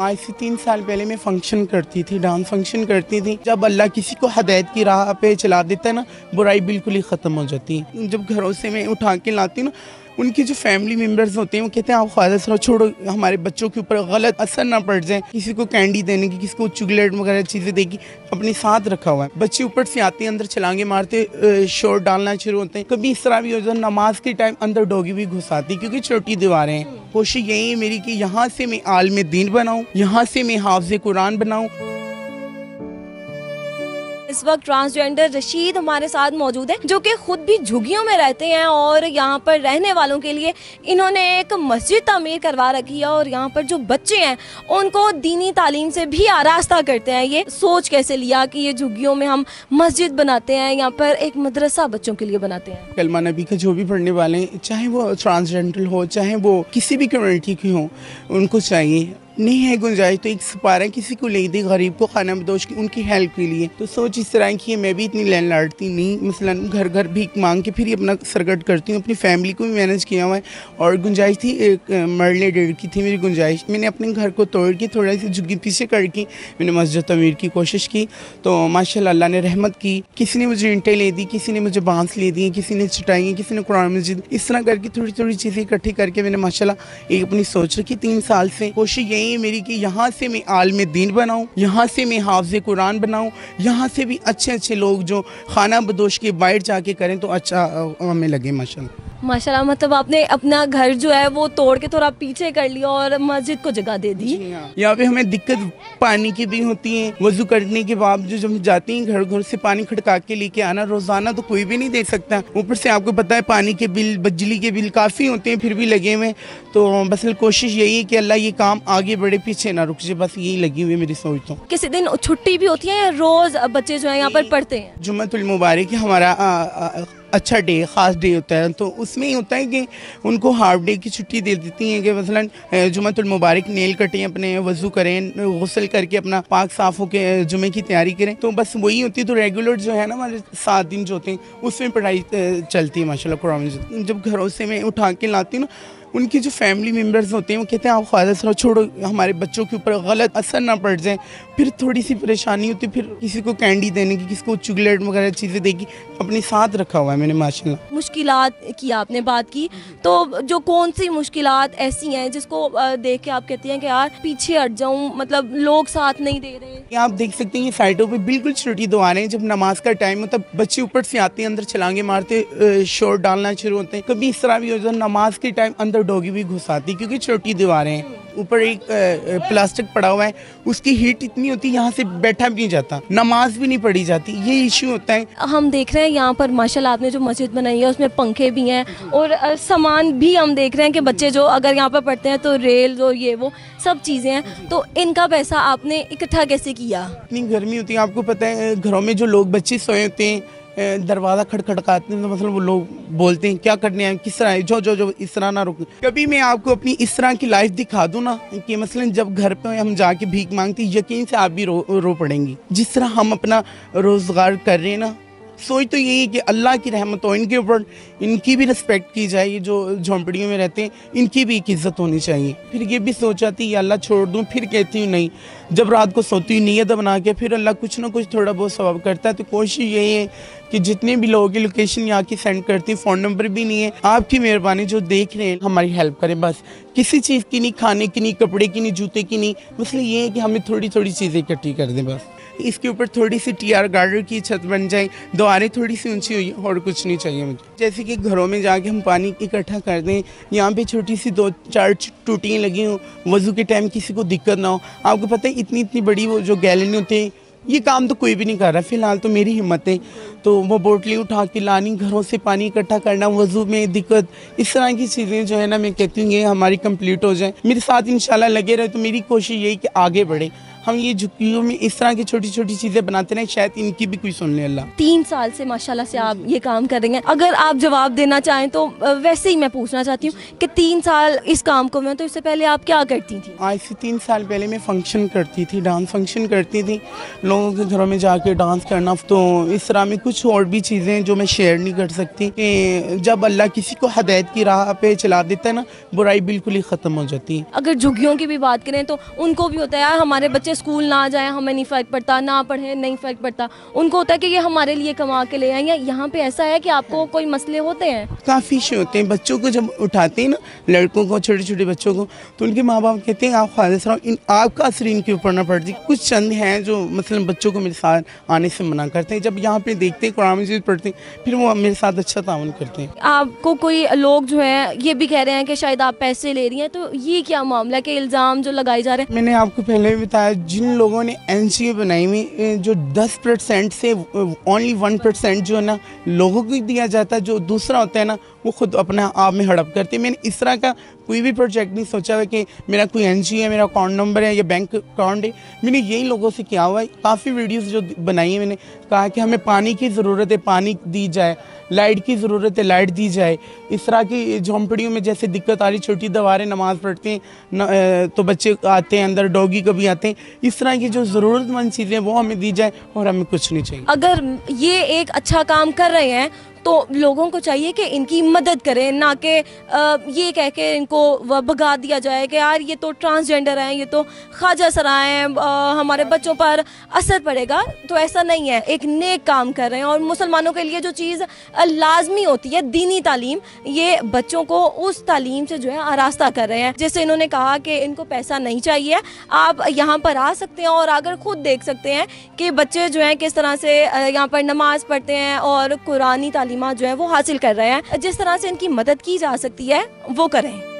आज से 3 साल पहले मैं फंक्शन करती थी, डांस फंक्शन करती थी। जब अल्लाह किसी को हिदायत की राह पे चला देता है ना, बुराई बिल्कुल ही ख़त्म हो जाती है। जब घरों से मैं उठा के लाती हूँ ना, उनके जो फैमिली मेम्बर्स होते हैं वो कहते हैं आप ख्वाजा सरो छोड़ो, हमारे बच्चों के ऊपर गलत असर ना पड़ जाए। किसी को कैंडी देने की, किसी को चॉकलेट वगैरह चीज़ें देगी, अपने साथ रखा हुआ है। बच्चे ऊपर से आते हैं, अंदर छलांगे मारते, शोर डालना शुरू होते हैं। कभी इस तरह भी हो जाए नमाज के टाइम अंदर डोगी भी घुस आती, क्योंकि छोटी दीवारें हैं। कोशिश यही है मेरी कि यहाँ से मैं आलिम दीन बनाऊँ, यहाँ से मैं हाफ़िज़ कुरान बनाऊँ। इस वक्त ट्रांसजेंडर रशीद हमारे साथ मौजूद है, जो कि खुद भी झुग्गियों में रहते हैं और यहाँ पर रहने वालों के लिए इन्होंने एक मस्जिद तामीर करवा रखी है और यहाँ पर जो बच्चे हैं उनको दीनी तालीम से भी आरास्ता करते हैं। ये सोच कैसे लिया कि ये झुग्गियों में हम मस्जिद बनाते हैं, यहाँ पर एक मदरसा बच्चों के लिए बनाते हैं। कलमा नबी का जो भी पढ़ने वाले हैं, चाहे वो ट्रांसजेंडर हो, चाहे वो किसी भी कम्युनिटी की हो, उनको चाहिए नहीं है गुंजाइश तो एक सिपारा किसी को ले दे, गरीब को खाना बदोश की उनकी हेल्प के लिए। तो सोच इस तरह की है, मैं भी इतनी लाइन लड़ती नहीं, मसलन घर घर भीख मांग के फिर ही अपना सरगट करती हूँ। अपनी फैमिली को भी मैनेज किया हुआ है और गुंजाइश थी एक मरले डेढ़ की थी मेरी गुंजाइश। मैंने अपने घर को तोड़ के थोड़ा सी झुग्गी पीछे करके मैंने मस्जिद तमीर की कोशिश की, तो माशाल्लाह अल्लाह ने रहमत की। किसी ने मुझे ईंटें ले दी, किसी ने मुझे बांस ले दिए, किसी ने चटाइयाँ, किसी ने कुरान मस्जिद, इस तरह करके थोड़ी थोड़ी चीज़ें इकट्ठी करके मैंने माशाल्लाह एक अपनी सोच रखी 3 साल से। कोशिश यही है मेरी कि यहाँ से मैं आलिम दीन बनाऊँ, यहाँ से मैं हाफ़िज़ कुरान बनाऊँ, यहाँ से भी अच्छे अच्छे लोग जो खाना बदोश के बाहर जाके करें तो अच्छा हमें लगे माशाल्लाह। माशाल्लाह, मतलब आपने अपना घर जो है वो तोड़ के थोड़ा पीछे कर लिया और मस्जिद को जगह दे दी। यहाँ पे हमें दिक्कत पानी की भी होती है। वजू करने के बाद जो जब जाती हैं घर घर से पानी खड़का के लेके आना, रोजाना तो कोई भी नहीं दे सकता। ऊपर से आपको पता है पानी के बिल, बिजली के बिल काफ़ी होते हैं, फिर भी लगे हुए। तो बस कोशिश यही है कि अल्लाह ये काम आगे बढ़े, पीछे ना रुक जाए, बस यही लगी हुई है मेरी सोच। तो किसी दिन छुट्टी भी होती है, रोज बच्चे जो है यहाँ पर पढ़ते हैं। जुम्मतुल मुबारक हमारा अच्छा डे, ख़ास डे होता है, तो उसमें ही होता है कि उनको हाफ डे की छुट्टी दे देती हैं कि मसलन जुम्मतुल मुबारक नेल कटें, अपने वज़ू करें, गुस्ल करके अपना पाक साफ़ होकर जुमे की तैयारी करें। तो बस वही होती है। तो रेगुलर जो है ना हमारे 7 दिन जो होते हैं उसमें पढ़ाई चलती है माशाल्लाह कुरान। जब घरों से मैं उठा के लाती हूँ ना, उनके जो फैमिली मेम्बर्स होते हैं वो कहते हैं आप ख्वाजा सरो छोड़ो, हमारे बच्चों के ऊपर गलत असर ना पड़ जाए। फिर थोड़ी सी परेशानी होती है, फिर किसी को कैंडी देने की, किसी को चॉकलेट वगैरह चीज़ें देगी, अपने साथ रखा हुआ है मैंने माशाल्लाह। मुश्किलात की आपने बात की, तो जो कौन सी मुश्किलात ऐसी हैं जिसको देख के आप कहती हैं कि यार पीछे हट जाऊं, मतलब लोग साथ नहीं दे रहे। आप देख सकते हैं ये साइडों पे बिल्कुल छोटी दुआरें हैं। जब नमाज का टाइम होता है बच्चे ऊपर से आते हैं, अंदर छलांगे मारते, शोर डालना शुरू होते हैं। कभी इस तरह भी हो जाए नमाज के टाइम अंदर डोगी भी घुस आती, क्योंकि छोटी दीवारें हैं। ऊपर एक प्लास्टिक पड़ा हुआ है, उसकी हीट इतनी होती है यहाँ से बैठा भी नहीं जाता, नमाज भी नहीं पढ़ी जाती, ये इश्यू होता है। हम देख रहे हैं यहाँ पर माशाल्लाह आपने जो मस्जिद बनाई है उसमें पंखे भी हैं और सामान भी हम देख रहे हैं कि बच्चे जो अगर यहाँ पर पढ़ते हैं तो रेल और ये वो सब चीज़ें हैं। तो इनका पैसा आपने इकट्ठा कैसे किया? इतनी गर्मी होती है, आपको पता है घरों में जो लोग बच्चे सोए होते हैं, दरवाज़ा खटखटकाते हैं तो मतलब वो लोग बोलते हैं क्या करने आए, किस तरह है, जो इस तरह ना रुक। कभी मैं आपको अपनी इस तरह की लाइफ दिखा दूँ ना कि मसलन जब घर पे हम जाके भीख मांगते, यकीन से आप भी रो पड़ेंगी। जिस तरह हम अपना रोज़गार कर रहे हैं ना, सोच तो यही है कि अल्लाह की रहमत हो इनके ऊपर, इनकी भी रिस्पेक्ट की जाए। ये जो झोंपड़ियों में रहते हैं इनकी भी एक इज़्ज़त होनी चाहिए। फिर ये भी सोचाती है अल्लाह छोड़ दूँ, फिर कहती हूँ नहीं। जब रात को सोती हूँ नीयत बना के, फिर अल्लाह कुछ ना कुछ थोड़ा बहुत सवाब करता है। तो कोशिश यही है कि जितने भी लोगों की लोकेशन यहाँ की सेंड करती, फ़ोन नंबर भी नहीं है, आपकी मेहरबानी जो देख रहे हैं हमारी हेल्प करें बस। किसी चीज़ की नहीं, खाने की नहीं, कपड़े की नहीं, जूते की नहीं, मसला ये है कि हमें थोड़ी थोड़ी चीज़ें इकट्ठी कर दें बस। इसके ऊपर थोड़ी सी TR गार्डर की छत बन जाए, दीवारें थोड़ी सी ऊंची हुई, और कुछ नहीं चाहिए मुझे। जैसे कि घरों में जाके हम पानी इकट्ठा कर दें, यहाँ पे छोटी सी 2-4 टूटियाँ लगी हों, वज़ू के टाइम किसी को दिक्कत ना हो। आपको पता है इतनी इतनी बड़ी वो जो गैलन होते हैं, ये काम तो कोई भी नहीं कर रहा फ़िलहाल, तो मेरी हिम्मत है। तो वो बोतलें उठा के लानी, घरों से पानी इकट्ठा करना, वज़ू में दिक्कत, इस तरह की चीज़ें जो है ना मैं कहती हूँ ये हमारी कंप्लीट हो जाए। मेरे साथ इंशाल्लाह लगे रहे तो मेरी कोशिश यही कि आगे बढ़े। हम ये झुग्गियों में इस तरह की छोटी छोटी चीज़ें बनाते रहें, शायद इनकी भी कोई सुन ले अल्लाह। 3 साल से माशाल्लाह से आप ये काम कर रही हैं। अगर आप जवाब देना चाहें तो वैसे ही मैं पूछना चाहती हूँ कि 3 साल इस काम को में, तो इससे पहले आप क्या करती थी? आज से 3 साल पहले मैं फंक्शन करती थी, डांस फंक्शन करती थी, लोगों के घरों में जाके डांस करना। तो इस तरह में कुछ कुछ और भी चीज़ें जो मैं शेयर नहीं कर सकती कि जब अल्लाह किसी को हिदायत की राह पे चला देता है ना, बुराई बिल्कुल ही ख़त्म हो जाती है। अगर झुग्गियों की भी बात करें तो उनको भी होता है यार हमारे बच्चे स्कूल ना जाएं, हमें नहीं फ़र्क पड़ता, ना पढ़े नहीं फ़र्क पड़ता। उनको होता है कि ये हमारे लिए कमा के ले आए। या यहाँ पे ऐसा है कि आपको कोई मसले होते हैं? काफ़ी इशू होते हैं। बच्चों को जब उठाते हैं ना, लड़कों को, छोटे छोटे बच्चों को, तो उनके माँ बाप कहते हैं आप ख्वाहिश रहो, इन आपका असर इनके ऊपर ना पड़ती। कुछ चंद हैं जो मसलन बच्चों को मेरे साथ आने से मना करते हैं। जब यहाँ पे देखते हैं, कुरान मजीद पढ़ते हैं, फिर वो मेरे साथ अच्छा ताउन करते हैं। आपको कोई लोग जो हैं ये भी कह रहे हैं कि शायद आप पैसे ले रही हैं, तो ये क्या मामला है कि इल्ज़ाम जो लगाए जा रहे हैं? मैंने आपको पहले भी बताया, जिन लोगों ने NGO बनाई हुई, जो 10% से ओनली 1% जो है ना लोगों को दिया जाता है, जो दूसरा होता है ना वो खुद अपने आप में हड़प करते हैं। मैंने इस तरह का कोई भी प्रोजेक्ट नहीं सोचा हुआ कि मेरा कोई NGO है, मेरा अकाउंट नंबर है या बैंक अकाउंट है। मैंने यही लोगों से किया हुआ है। काफ़ी वीडियोस जो बनाई है, मैंने कहा कि हमें पानी की ज़रूरत है, पानी दी जाए, लाइट की ज़रूरत है, लाइट दी जाए। इस तरह की झोंपड़ियों में जैसे दिक्कत आ रही, छोटी दीवारें, नमाज़ पढ़ते हैं तो बच्चे आते हैं अंदर, डॉगी कभी आते हैं, इस तरह की जो ज़रूरतमंद चीज़ें वो हमें दी जाए और हमें कुछ नहीं चाहिए। अगर ये एक अच्छा काम कर रहे हैं तो लोगों को चाहिए कि इनकी मदद करें, ना कि ये कह के इनको भगा दिया जाए कि यार ये तो ट्रांसजेंडर हैं, ये तो ख्वाजा सराय हैं, हमारे बच्चों पर असर पड़ेगा। तो ऐसा नहीं है, एक नेक काम कर रहे हैं। और मुसलमानों के लिए जो चीज़ लाजमी होती है, दीनी तालीम, ये बच्चों को उस तालीम से जो है आरास्ता कर रहे हैं। जैसे इन्होंने कहा कि इनको पैसा नहीं चाहिए, आप यहाँ पर आ सकते हैं और आकर खुद देख सकते हैं कि बच्चे जो हैं किस तरह से यहाँ पर नमाज पढ़ते हैं और कुरानी तालीमात जो है वो हासिल कर रहे हैं। जिस तरह से इनकी मदद की जा सकती है वो करें।